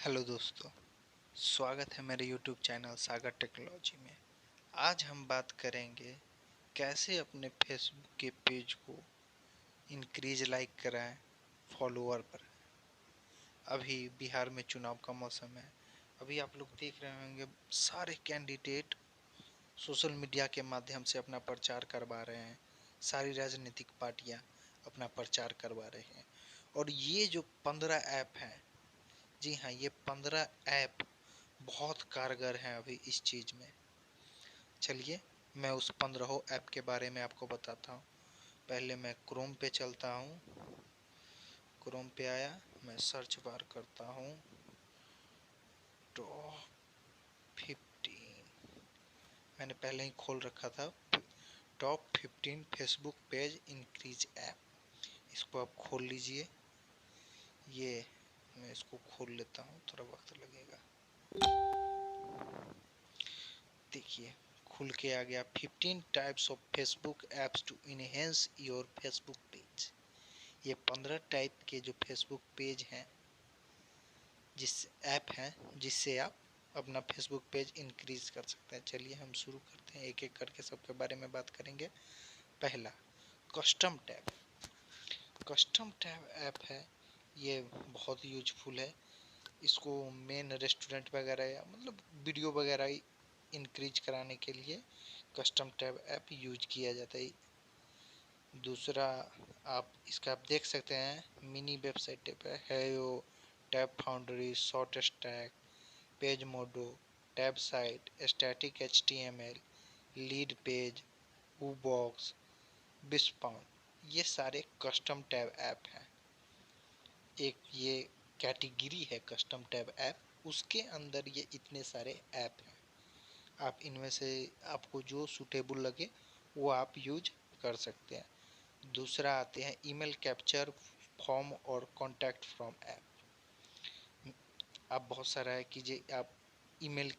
Hello दोस्तों, स्वागत है मेरे यूट्यूब चैनल सागर टेक्नोलॉजी में। आज हम बात करेंगे कैसे अपने फेसबुक के पेज को इंक्रीज लाइक कराएं, फॉलोअर पर। अभी बिहार में चुनाव का मौसम है। अभी आप लोग देख रहे होंगे सारे कैंडिडेट सोशल मीडिया के माध्यम से अपना प्रचार करवा रहे हैं। सारी राजनीतिक पार्टियां अपना प्रचार करवा रहे हैं। और ये जो 15 ऐप हैं, जी हाँ, ये 15 ऐप बहुत कारगर हैं अभी इस चीज़ में। चलिए मैं उस 15 ऐप के बारे में आपको बताता हूँ। पहले मैं क्रोम पे चलता हूँ। क्रोम पे आया, मैं सर्च बार करता हूँ टॉप 15। मैंने पहले ही खोल रखा था, top 15 Facebook page increase app. इसको आप खोल लीजिए। ये मैं इसको खोल लेता हूँ, थोड़ा वक्त लगेगा। देखिए खुल के आ गया। 15 types of Facebook apps to enhance your Facebook page. ये 15 टाइप के जो फेसबुक पेज हैं, जिस ऐप हैं जिससे आप अपना फेसबुक पेज इंक्रीज कर सकते हैं। चलिए हम शुरू करते हैं, एक एक करके सबके बारे में बात करेंगे। पहला, custom tab. Custom tab app है, ये बहुत यूजफुल है। इसको मेन रेस्टोरेंट वगैरह या मतलब वीडियो वगैरह इंक्रीज कराने के लिए कस्टम टैब ऐप यूज किया जाता है। दूसरा, आप देख सकते हैं मिनी वेबसाइट टैब है यो, tab foundry, short stack, Pagemodo, tab site, static HTML, lead page, box, बिस्पाउंड, ये सारे कस्टम टैब ऐप हैं। एक ये कैटेगरी है कस्टम टैब ऐप, उसके अंदर ये इतने सारे ऐप हैं। आप इनमें से आपको जो सूटेबल लगे वो आप यूज कर सकते हैं। दूसरा आते हैं ईमेल कैप्चर फॉर्म और कॉन्टैक्ट फ्रॉम ऐप। आप बहुत सारा है कि जे आप ईमेल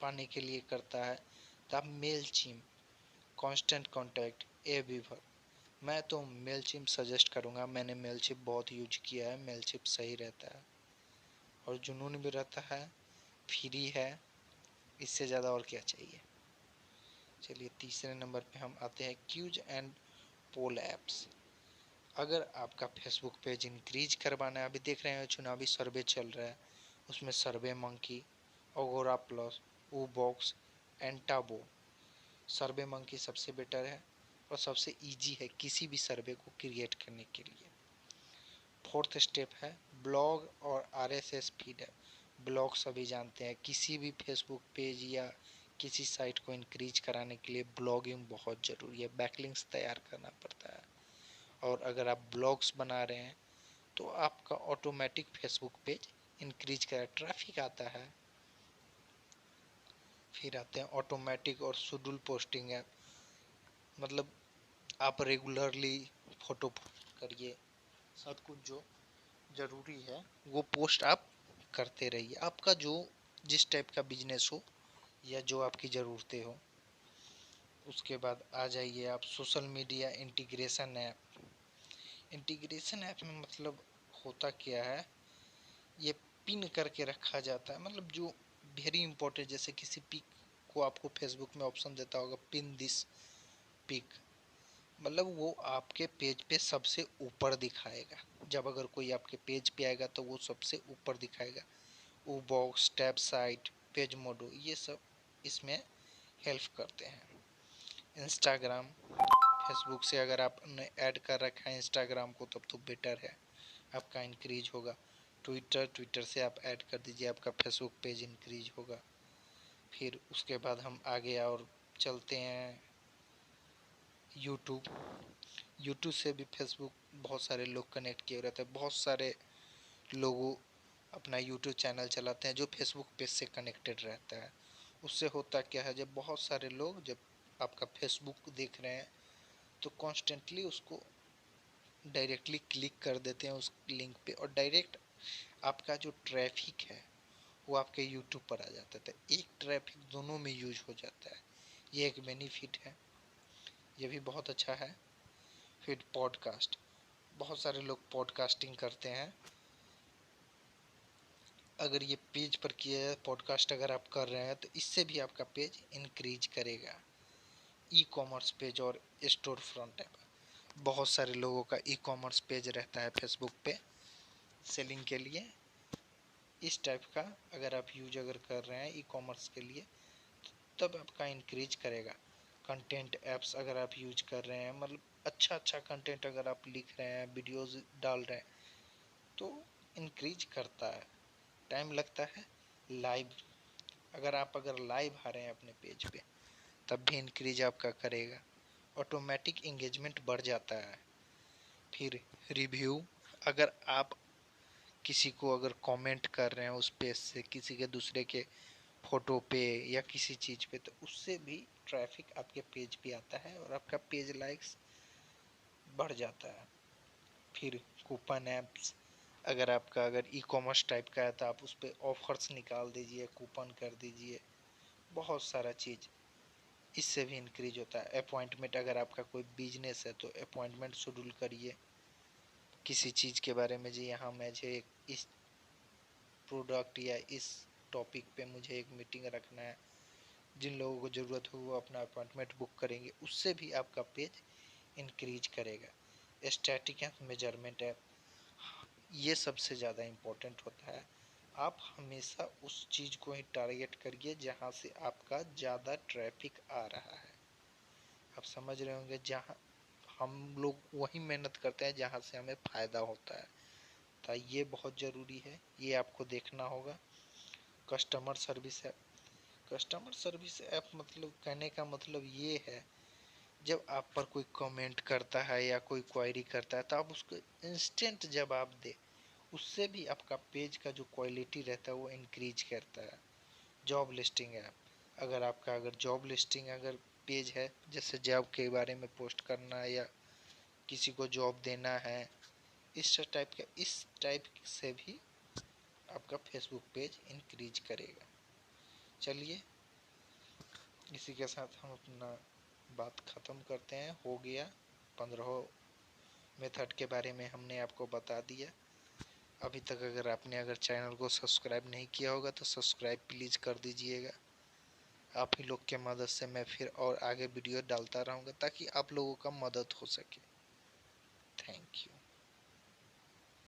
पाने के लिए करता है तो आप मेल चिम, कांस्टेंट कॉन्टैक्ट, ए वीवर। मैं तो मेल चिम सजेस्ट करूँगा, मैंने मेल चिम बहुत यूज किया है। मेल चिम सही रहता है और जुनून भी रहता है, फ्री है, इससे ज़्यादा और क्या चाहिए। चलिए तीसरे नंबर पे हम आते हैं क्यूज एंड पोल ऐप्स। अगर आपका फेसबुक पेज इंक्रीज करवाना है, अभी देख रहे हैं चुनावी सर्वे चल रहा है, उसमें सर्वे मंकी, ओगोरा प्लस, बॉक्स, एंटाबो। सर्वे मंकी सबसे बेटर है और सबसे इजी है किसी भी सर्वे को क्रिएट करने के लिए। फोर्थ स्टेप है ब्लॉग और RSS फीड है। ब्लॉग सभी जानते हैं, किसी भी फेसबुक पेज या किसी साइट को इंक्रीज कराने के लिए ब्लॉगिंग बहुत ज़रूरी है, बैकलिंक्स तैयार करना पड़ता है। और अगर आप ब्लॉग्स बना रहे हैं तो आपका ऑटोमेटिक फेसबुक पेज इंक्रीज करेगा, ट्रैफिक आता है। फिर आते हैं ऑटोमेटिक और शेड्यूल पोस्टिंग है, मतलब आप रेगुलरली फोटो करिए, सब कुछ जो ज़रूरी है वो पोस्ट आप करते रहिए। आपका जो जिस टाइप का बिजनेस हो या जो आपकी ज़रूरतें हो। उसके बाद आ जाइए आप social media integration app. Integration app में मतलब होता क्या है, ये पिन करके रखा जाता है, मतलब जो वेरी इंपॉर्टेंट, जैसे किसी पिक को आपको फेसबुक में ऑप्शन देता होगा पिन दिस पिक, मतलब वो आपके पेज पे सबसे ऊपर दिखाएगा। जब अगर कोई आपके पेज पे आएगा तो वो सबसे ऊपर दिखाएगा। वो बॉक्स, टैब साइट, पेज मोडो, ये सब इसमें हेल्प करते हैं। इंस्टाग्राम, फेसबुक से अगर आपने ऐड कर रखा है इंस्टाग्राम को तब तो बेटर है, आपका इंक्रीज होगा। ट्विटर से आप ऐड कर दीजिए, आपका फेसबुक पेज इंक्रीज होगा। फिर उसके बाद हम आगे और चलते हैं यूट्यूब। यूट्यूब से भी फेसबुक बहुत सारे लोग कनेक्ट किए रहते हैं। बहुत सारे लोग अपना यूट्यूब चैनल चलाते हैं जो फेसबुक पेज से कनेक्टेड रहता है। उससे होता क्या है, जब बहुत सारे लोग जब आपका फेसबुक देख रहे हैं तो कॉन्स्टेंटली उसको डायरेक्टली क्लिक कर देते हैं उस लिंक पे, और डायरेक्ट आपका जो ट्रैफिक है वो आपके यूट्यूब पर आ जाता है। तो एक ट्रैफिक दोनों में यूज हो जाता है, ये एक बेनिफिट है, ये भी बहुत अच्छा है। फिर पॉडकास्ट, बहुत सारे लोग पॉडकास्टिंग करते हैं। अगर ये पेज पर किया है पॉडकास्ट अगर आप कर रहे हैं तो इससे भी आपका पेज इंक्रीज करेगा। ई कॉमर्स पेज और स्टोर फ्रंट ऐप, बहुत सारे लोगों का ई कॉमर्स पेज रहता है फेसबुक पे सेलिंग के लिए। इस टाइप का अगर आप यूज अगर कर रहे हैं ई कॉमर्स के लिए तब आपका इंक्रीज करेगा। कंटेंट एप्स अगर आप यूज कर रहे हैं, मतलब अच्छा अच्छा कंटेंट अगर आप लिख रहे हैं, वीडियोस डाल रहे हैं, तो इंक्रीज करता है। टाइम लगता है। लाइव अगर लाइव आ रहे हैं अपने पेज पे तब भी इंक्रीज आपका करेगा। ऑटोमेटिक इंगेजमेंट बढ़ जाता है। फिर रिव्यू, अगर आप किसी को अगर कमेंट कर रहे हैं उस पेज से किसी के दूसरे के फोटो पे या किसी चीज़ पे, तो उससे भी ट्रैफिक आपके पेज पे आता है और आपका पेज लाइक्स बढ़ जाता है। फिर कूपन ऐप्स, अगर ई कॉमर्स टाइप का है तो आप उस पर ऑफर्स निकाल दीजिए, कूपन कर दीजिए, बहुत सारा चीज़ इससे भी इंक्रीज होता है। अपॉइंटमेंट, अगर आपका कोई बिजनेस है तो अपॉइंटमेंट शेड्यूल करिए किसी चीज़ के बारे में, जी हाँ मुझे इस प्रोडक्ट या इस टॉपिक पे मुझे एक मीटिंग रखना है, जिन लोगों को ज़रूरत हो वो अपना अपॉइंटमेंट बुक करेंगे, उससे भी आपका पेज इंक्रीज करेगा। स्टैटिक एंड मेजरमेंट ऐप, ये सबसे ज़्यादा इम्पोर्टेंट होता है। आप हमेशा उस चीज़ को ही टारगेट करिए जहाँ से आपका ज़्यादा ट्रैफिक आ रहा है। आप समझ रहे होंगे, जहाँ हम लोग वही मेहनत करते हैं जहाँ से हमें फ़ायदा होता है। तो ये बहुत ज़रूरी है, ये आपको देखना होगा। Customer service app, customer service app मतलब कहने का मतलब ये है, जब आप पर कोई कमेंट करता है या कोई क्वेरी करता है तो आप उसको इंस्टेंट जवाब दे, उससे भी आपका पेज का जो क्वालिटी रहता है वो इंक्रीज करता है। जॉब लिस्टिंग ऐप, अगर जॉब लिस्टिंग अगर पेज है, जैसे जॉब के बारे में पोस्ट करना है या किसी को जॉब देना है, इस टाइप से भी आपका फेसबुक पेज इंक्रीज करेगा। चलिए, इसी के साथ हम अपना बात ख़त्म करते हैं। हो गया 15 मेथड के बारे में हमने आपको बता दिया। अभी तक अगर चैनल को सब्सक्राइब नहीं किया होगा तो सब्सक्राइब प्लीज़ कर दीजिएगा। आप ही लोग के मदद से मैं फिर और आगे वीडियो डालता रहूँगा ताकि आप लोगों का मदद हो सके। Thank you.